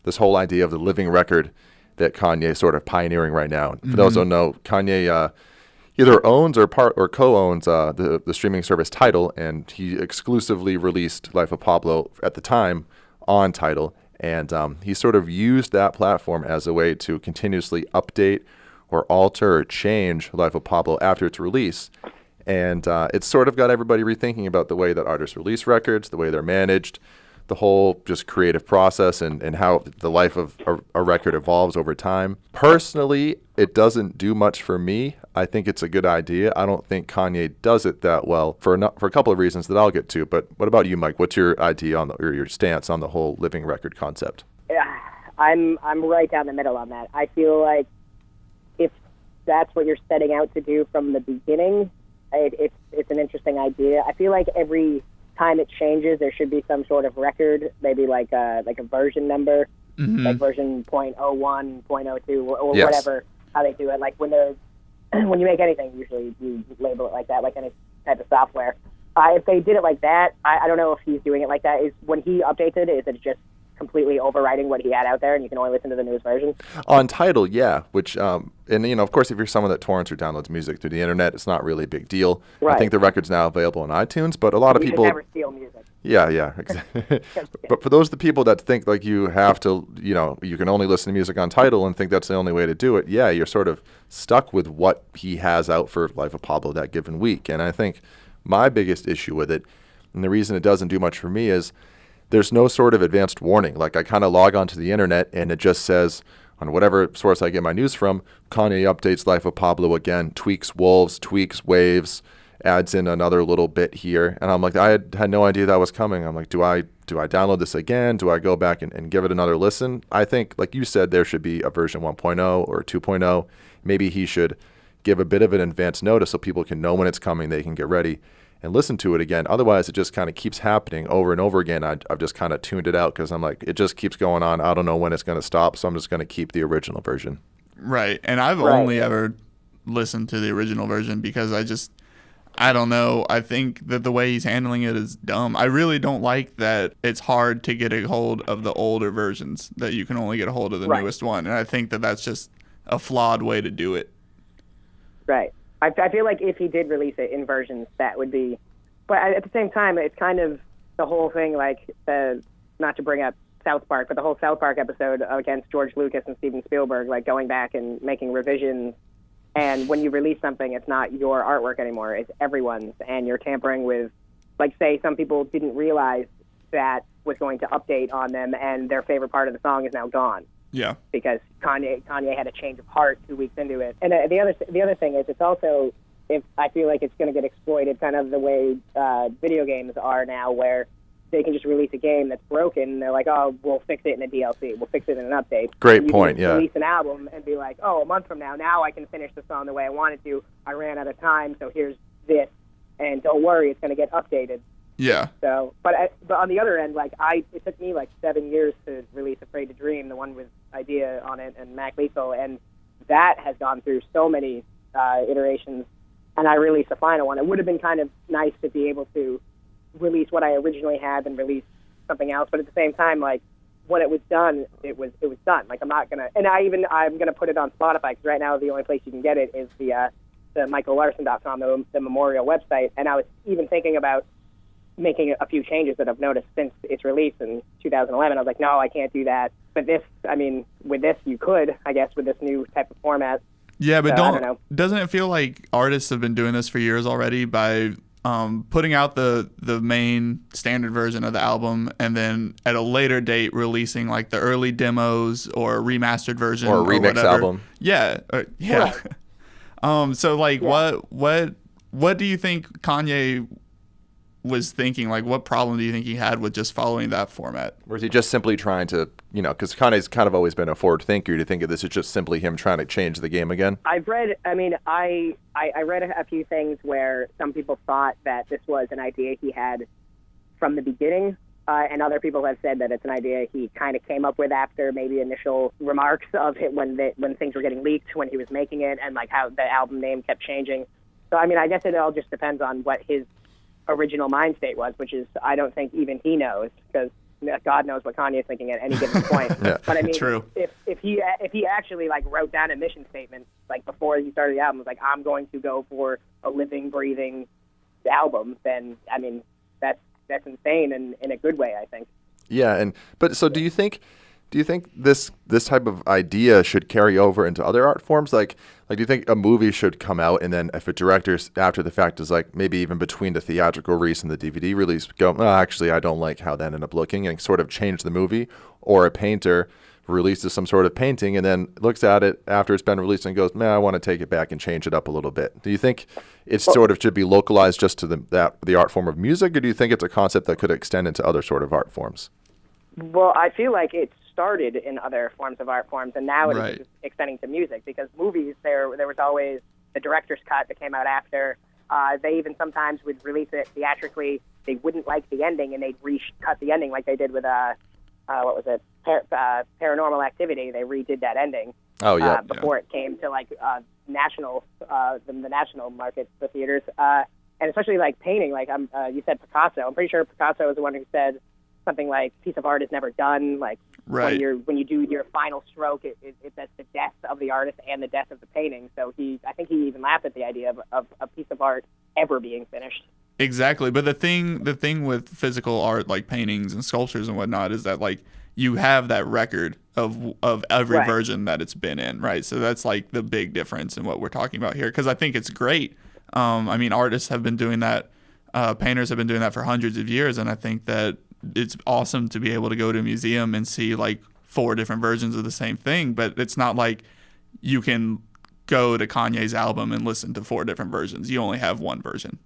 this whole idea of the living record that Kanye is sort of pioneering right now. For those who don't know, Kanye either owns or co-owns the streaming service Tidal, and he exclusively released Life of Pablo at the time on Tidal, and he sort of used that platform as a way to continuously update or alter or change Life of Pablo after its release. And it's sort of got everybody rethinking about the way that artists release records, the way they're managed, the whole just creative process and how the life of a record evolves over time. Personally, it doesn't do much for me. I think it's a good idea. I don't think Kanye does it that well for a couple of reasons that I'll get to. But what about you, Mike? What's your idea or your stance on the whole living record concept? Yeah, I'm right down the middle on that. I feel like if that's what you're setting out to do from the beginning, it's an interesting idea. I feel like every time it changes, there should be some sort of record, maybe like a version number, like version 0.01, 0.02, or whatever, how they do it. Like when you make anything, usually you label it like that, like any type of software. If they did it like that, I don't know if he's doing it like that. Is when he updates it, is it just completely overwriting what he had out there and you can only listen to the newest version? On Tidal, yeah, which, and of course, if you're someone that torrents or downloads music through the internet, it's not really a big deal. Right. I think the record's now available on iTunes, but a lot of people... never steal music. Yeah, exactly. But for those of the people that think like you have to, you can only listen to music on Tidal and think that's the only way to do it, yeah, you're sort of stuck with what he has out for Life of Pablo that given week. And I think my biggest issue with it, and the reason it doesn't do much for me is there's no sort of advanced warning. Like I kind of log onto the internet and it just says on whatever source I get my news from, Kanye updates Life of Pablo again, tweaks wolves, tweaks waves, adds in another little bit here. And I'm like, I had no idea that was coming. I'm like, do I download this again? Do I go back and give it another listen? I think, like you said, there should be a version 1.0 or 2.0. Maybe he should give a bit of an advance notice so people can know when it's coming, they can get ready and listen to it again. Otherwise, it just kind of keeps happening over and over again. I've just kind of tuned it out because I'm like, it just keeps going on. I don't know when it's going to stop, so I'm just going to keep the original version. Right, and I've only ever listened to the original version because I don't know. I think that the way he's handling it is dumb. I really don't like that it's hard to get a hold of the older versions, that you can only get a hold of the newest one. And I think that that's just a flawed way to do it. Right. I feel like if he did release it in versions, that would be... But at the same time, it's kind of the whole thing, like, not to bring up South Park, but the whole South Park episode against George Lucas and Steven Spielberg, like going back and making revisions. And when you release something, it's not your artwork anymore. It's everyone's. And you're tampering with, like, say, some people didn't realize that was going to update on them, and their favorite part of the song is now gone. Yeah. Because Kanye had a change of heart 2 weeks into it. And the other thing is, it's also, if I feel like it's going to get exploited kind of the way video games are now, where they can just release a game that's broken, and they're like, oh, we'll fix it in a DLC. We'll fix it in an update. Great point, yeah. Release an album and be like, oh, a month from now I can finish the song the way I wanted to. I ran out of time, so here's this. And don't worry, it's going to get updated. Yeah. So, but on the other end, like it took me like 7 years to release Afraid to Dream, the one with Idea on it and Mac Lethal, and that has gone through so many iterations, and I released the final one. It would have been kind of nice to be able to release what I originally had and release something else, but at the same time, like, when it was done, it was done. Like, I'm gonna put it on Spotify, because right now the only place you can get it is the michaellarson.com, the memorial website. And I was even thinking about making a few changes that I've noticed since its release in 2011. I was like, no, I can't do that. But with this you could, I guess, with this new type of format. Yeah, but So, I don't know. doesn't it feel like artists have been doing this for years already by putting out the main standard version of the album and then at a later date releasing like the early demos or a remastered version Or a remix whatever. album. Yeah, yeah. Right. So like, Yeah. what do you think Kanye was thinking? Like, what problem do you think he had with just following that format? Or is he just simply trying to, because Kanye's kind of always been a forward thinker, do you think this is just simply him trying to change the game again? I read a few things where some people thought that this was an idea he had from the beginning, and other people have said that it's an idea he kind of came up with after maybe initial remarks of it when things were getting leaked when he was making it, and like how the album name kept changing. So I guess it all just depends on what his original mind state was, which is I don't think even he knows, because God knows what Kanye is thinking at any given point. Yeah. But I mean, True. if he actually like wrote down a mission statement like before he started the album, was like, I'm going to go for a living, breathing album, then that's insane and in a good way, I think. Yeah, but so do you think this type of idea should carry over into other art forms? Like do you think a movie should come out and then if a director after the fact is like maybe even between the theatrical release and the DVD release go, oh, actually I don't like how that ended up looking, and sort of change the movie? Or a painter releases some sort of painting and then looks at it after it's been released and goes, man, I want to take it back and change it up a little bit. Do you think it sort of should be localized just to the art form of music, or do you think it's a concept that could extend into other sort of art forms? Well, I feel like it started in other forms of art forms, and now Right. it is extending to music, because movies, there was always the director's cut that came out after. They even sometimes would release it theatrically. They wouldn't like the ending, and they'd recut the ending like they did with, what was it, Paranormal Activity. They redid that ending before it came to, like, the national market, the theaters. And especially, like, painting, like you said Picasso. I'm pretty sure Picasso was the one who said something like, piece of art is never done. Like, Right. when you do your final stroke, that's the death of the artist and the death of the painting. So I think he even laughed at the idea of a piece of art ever being finished. Exactly. But the thing with physical art, like paintings and sculptures and whatnot, is that like you have that record of every Right. version that it's been in, right? So that's like the big difference in what we're talking about here. Because I think it's great. Artists have been doing that. Painters have been doing that for hundreds of years, and I think that it's awesome to be able to go to a museum and see like 4 different versions of the same thing. But it's not like you can go to Kanye's album and listen to 4 different versions. You only have one version.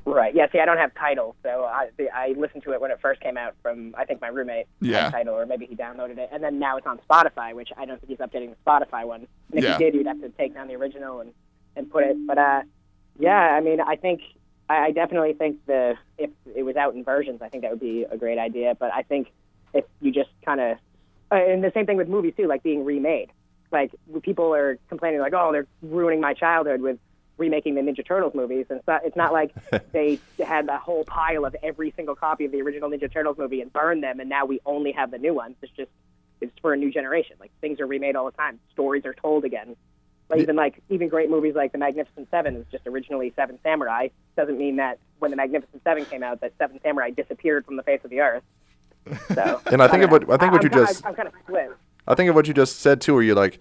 Right. Yeah. See, I don't have Tidal, so I listened to it when it first came out from, I think, my roommate Yeah. had Tidal, or maybe he downloaded it, and then now it's on Spotify, which I don't think he's updating the Spotify one. And if Yeah. he did, you'd have to take down the original and put it. But I definitely think if it was out in versions, I think that would be a great idea. But I think if you just kind of, and the same thing with movies too, like being remade. Like people are complaining, like, oh, they're ruining my childhood with remaking the Ninja Turtles movies, and it's not like they had a whole pile of every single copy of the original Ninja Turtles movie and burned them, and now we only have the new ones. It's for a new generation. Like, things are remade all the time. Stories are told again. Even great movies like The Magnificent Seven is just originally Seven Samurai. Doesn't mean that when The Magnificent Seven came out that Seven Samurai disappeared from the face of the earth. So, And I think of what you just I'm kind of split. I think of what you just said too, where you're like,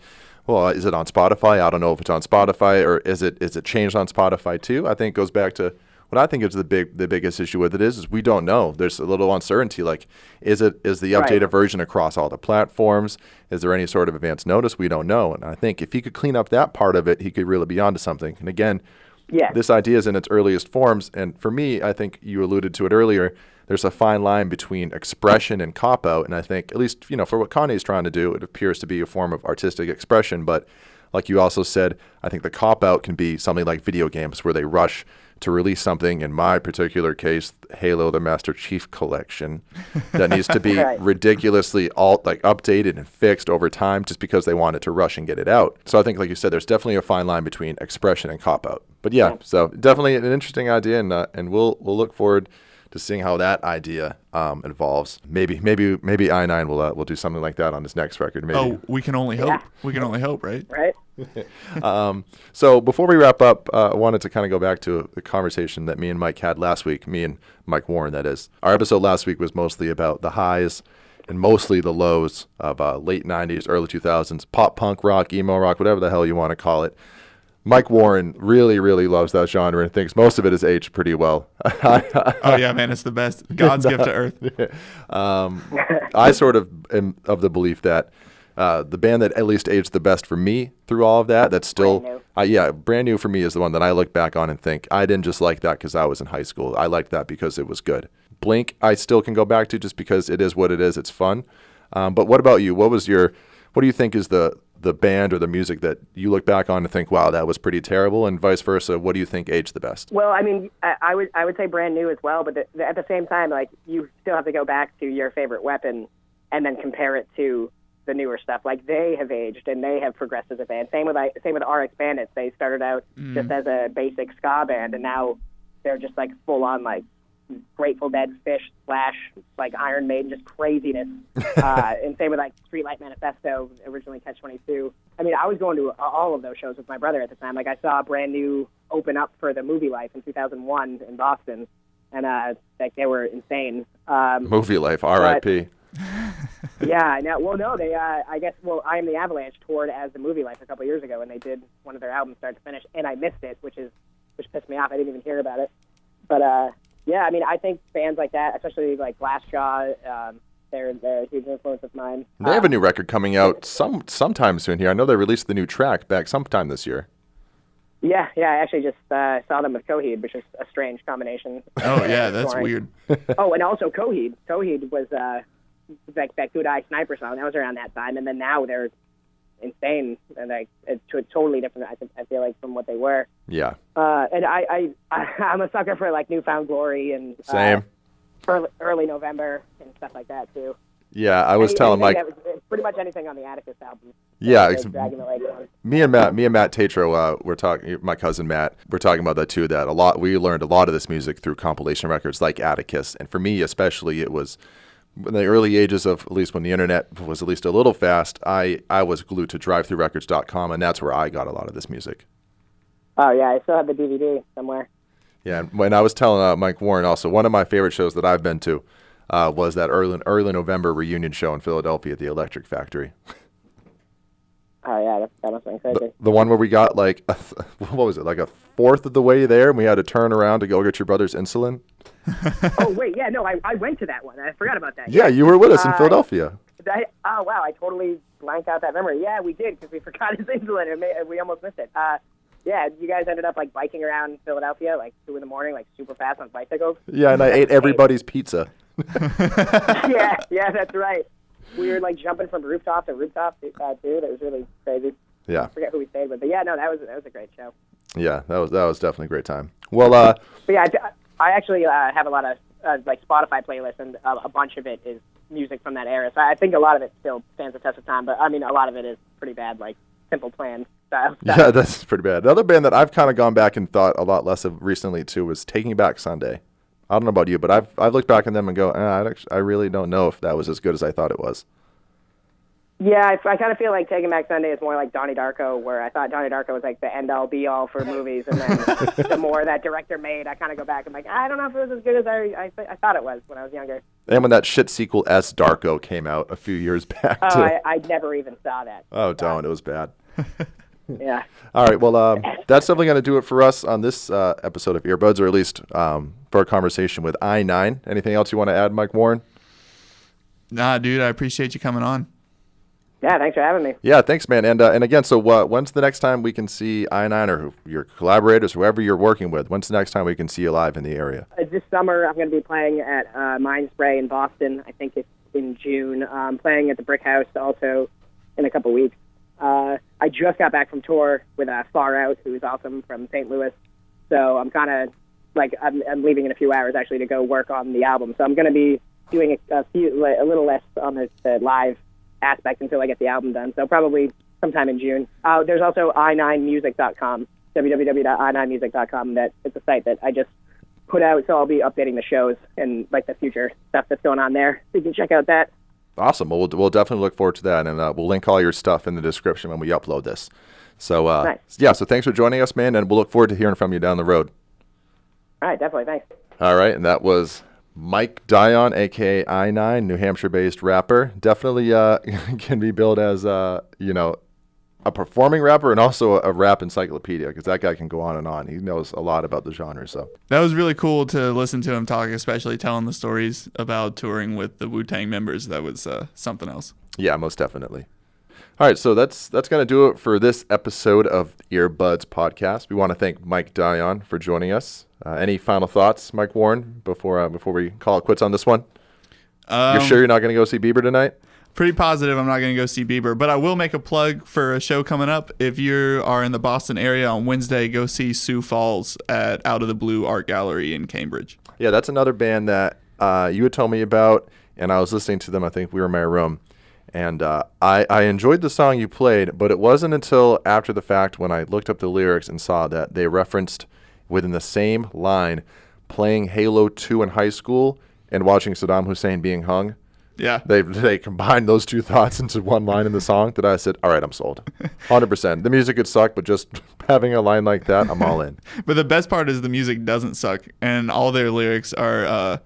well, is it on Spotify? I don't know if it's on Spotify, or is it changed on Spotify too? I think it goes back to what I think is the biggest issue with it is we don't know. There's a little uncertainty. Like, is the updated Right. version across all the platforms? Is there any sort of advance notice? We don't know. And I think if he could clean up that part of it, he could really be onto something. And again, Yeah. this idea is in its earliest forms. And for me, I think you alluded to it earlier, there's a fine line between expression and cop-out. And I think, at least, for what Kanye's trying to do, it appears to be a form of artistic expression. But like you also said, I think the cop-out can be something like video games where they rush to release something, in my particular case, Halo the Master Chief Collection, that needs to be Right. ridiculously updated and fixed over time just because they wanted to rush and get it out. So I think, like you said, there's definitely a fine line between expression and cop-out. But yeah, so definitely an interesting idea, and we'll look forward seeing how that idea evolves. Maybe eyenine will do something like that on his next record. Maybe. Oh, we can only hope. Yeah. We can only hope, right? Right? So before we wrap up, I wanted to kind of go back to the conversation that me and Mike had last week, me and Mike Warren, that is. Our episode last week was mostly about the highs and mostly the lows of late 90s, early 2000s, pop, punk, rock, emo rock, whatever the hell you want to call it. Mike Warren really, really loves that genre and thinks most of it is aged pretty well. Oh, yeah, man, it's the best. God's gift to earth. I sort of am of the belief that the band that at least aged the best for me through all of that, that's still, Brand New for me is the one that I look back on and think, I didn't just like that because I was in high school. I liked that because it was good. Blink, I still can go back to just because it is what it is. It's fun. But what about you? What do you think is the band or the music that you look back on and think, wow, that was pretty terrible, and vice versa? What do you think aged the best? Well, I mean, I would say Brand New as well, but at the same time, like, you still have to go back to your favorite Weapon and then compare it to the newer stuff. Like, they have aged and they have progressed as a band. Same with RX Bandits. They started out just as a basic ska band, and now they're just like full on like Grateful Dead, Fish, Slash, like Iron Maiden, just craziness. And same with like Streetlight Manifesto, originally Catch-22. I mean, I was going to all of those shows with my brother at the time. Like, I saw Brand New open up for the Movie Life in 2001 in Boston, and like, they were insane. Movie Life, R.I.P. Yeah, they I guess, I Am the Avalanche toured as the Movie Life a couple years ago, and they did one of their albums start to finish, and I missed it, which pissed me off. I didn't even hear about it. But yeah, I mean, I think bands like that, especially like Glassjaw, they're a huge influence of mine. They have a new record coming out sometime soon here. I know they released the new track back sometime this year. Yeah, I actually just saw them with Coheed, which is a strange combination. Oh, yeah, that's weird. Oh, and also Coheed. Coheed was like that Good Eye Sniper song. That was around that time, and then now they're insane and like to a totally different. I feel like from what they were. Yeah. And I'm a sucker for like Newfound Glory and same early November and stuff like that too. Yeah, I was telling Mike. Pretty much anything on the Atticus album. Yeah, me and Matt Tatro, we're talking. My cousin Matt, we're talking about that too. That we learned a lot of this music through compilation records like Atticus, and for me especially, it was in the early ages of, at least when the internet was at least a little fast. I was glued to DriveThruRecords.com, and that's where I got a lot of this music. Oh yeah, I still have the DVD somewhere. Yeah, and when I was telling Mike Warren also, one of my favorite shows that I've been to was that early November reunion show in Philadelphia at the Electric Factory. Oh yeah, that must have been crazy. The one where we got like, what was it, like a fourth of the way there, and we had to turn around to go get your brother's insulin? Oh wait, yeah, no, I went to that one. I forgot about that. Yeah, you were with us in Philadelphia. Oh wow, I totally blanked out that memory. Yeah, we did, because we forgot his insulin, and we almost missed it. Yeah, you guys ended up like biking around Philadelphia like 2 a.m, like super fast on bicycles. Yeah, and I ate everybody's pizza. yeah, that's right. We were like jumping from rooftop to rooftop too. That was really crazy. Yeah. I forget who we stayed with, but yeah, no, that was a great show. Yeah, that was definitely a great time. Well, but yeah, I actually have a lot of like Spotify playlists, and a bunch of it is music from that era. So I think a lot of it still stands the test of time, but I mean, a lot of it is pretty bad, like Simple Plan style stuff. Yeah, that's pretty bad. Another band that I've kind of gone back and thought a lot less of recently too was Taking Back Sunday. I don't know about you, but I've looked back on them and go, I really don't know if that was as good as I thought it was. Yeah, I kind of feel like Taking Back Sunday is more like Donnie Darko, where I thought Donnie Darko was like the end-all, be-all for movies, and then the more that director made, I kind of go back and like, I don't know if it was as good as I thought it was when I was younger. And when that shit sequel S Darko came out a few years back, oh, too. I never even saw that. Oh, don't. It was bad. Yeah. All right. Well, that's definitely going to do it for us on this episode of Earbuds, or at least for our conversation with eyenine. Anything else you want to add, Mike Warren? Nah, dude, I appreciate you coming on. Yeah, thanks for having me. Yeah, thanks, man. And again, so when's the next time we can see eyenine, or your collaborators, whoever you're working with? When's the next time we can see you live in the area? This summer, I'm going to be playing at Mind Spray in Boston. I think it's in June. I'm playing at the Brick House also in a couple weeks. I just got back from tour with Far Out, who is awesome, from St. Louis. So I'm kind of like, I'm leaving in a few hours actually to go work on the album. So I'm going to be doing a little less on the live aspect until I get the album done. So probably sometime in June. There's also eyenine.music.com, www.eyeninemusic.com. It's a site that I just put out. So I'll be updating the shows and like the future stuff that's going on there. So you can check out that. Awesome. Well, we'll definitely look forward to that, and we'll link all your stuff in the description when we upload this. So, Nice. yeah, so thanks for joining us, man, and we'll look forward to hearing from you down the road. All right, definitely. Thanks. All right, and that was Mike Dion, a.k.a. eyenine, New Hampshire-based rapper. Definitely can be billed as, a performing rapper and also a rap encyclopedia, because that guy can go on and on. He knows a lot about the genre. So That was really cool to listen to him talk, especially telling the stories about touring with the Wu-Tang members. That was something else. yeah, most definitely. All right, so that's going to do it for this episode of Earbuds Podcast. We want to thank Mike Dion for joining us. Any final thoughts, Mike Warren, before we call it quits on this one? You're sure you're not going to go see Bieber tonight? Pretty positive I'm not going to go see Bieber, but I will make a plug for a show coming up. If you are in the Boston area on Wednesday, go see Sioux Falls at Out of the Blue Art Gallery in Cambridge. Yeah, that's another band that you had told me about, and I was listening to them. I think we were in my room, and I enjoyed the song you played, but it wasn't until after the fact when I looked up the lyrics and saw that they referenced within the same line playing Halo 2 in high school and watching Saddam Hussein being hung. Yeah. They combined those two thoughts into one line in the song that I said, all right, I'm sold. 100%. The music could suck, but just having a line like that, I'm all in. But the best part is the music doesn't suck, and all their lyrics are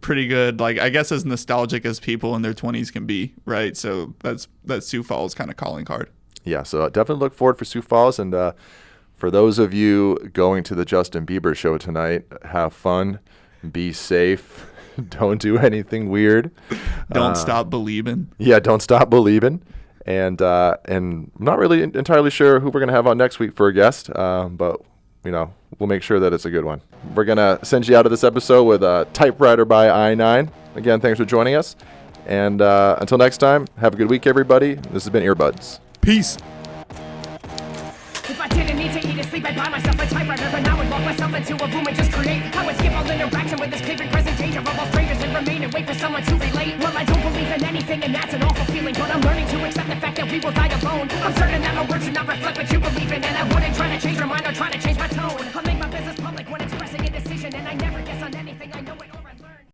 pretty good. Like, I guess as nostalgic as people in their 20s can be, right? So that's Sioux Falls kind of calling card. Yeah, so definitely look forward for Sioux Falls. And for those of you going to the Justin Bieber show tonight, have fun, be safe. Don't do anything weird. Don't stop believing. Yeah, don't stop believing. And I'm not really entirely sure who we're going to have on next week for a guest, but, we'll make sure that it's a good one. We're going to send you out of this episode with a Typewriter by eyenine. Again, thanks for joining us. And until next time, have a good week, everybody. This has been Earbuds. Peace. If I didn't need to eat or sleep, I'd buy myself a typewriter, but now I'd lock myself into a room and just create. I would skip all interaction with this paper presentation of all strangers and remain and wait for someone to relate. Well, I don't believe in anything, and that's an awful feeling, but I'm learning to accept the fact that we will die alone. I'm certain that my words should not reflect what you believe in, and I wouldn't try to change your mind or try to change my tone.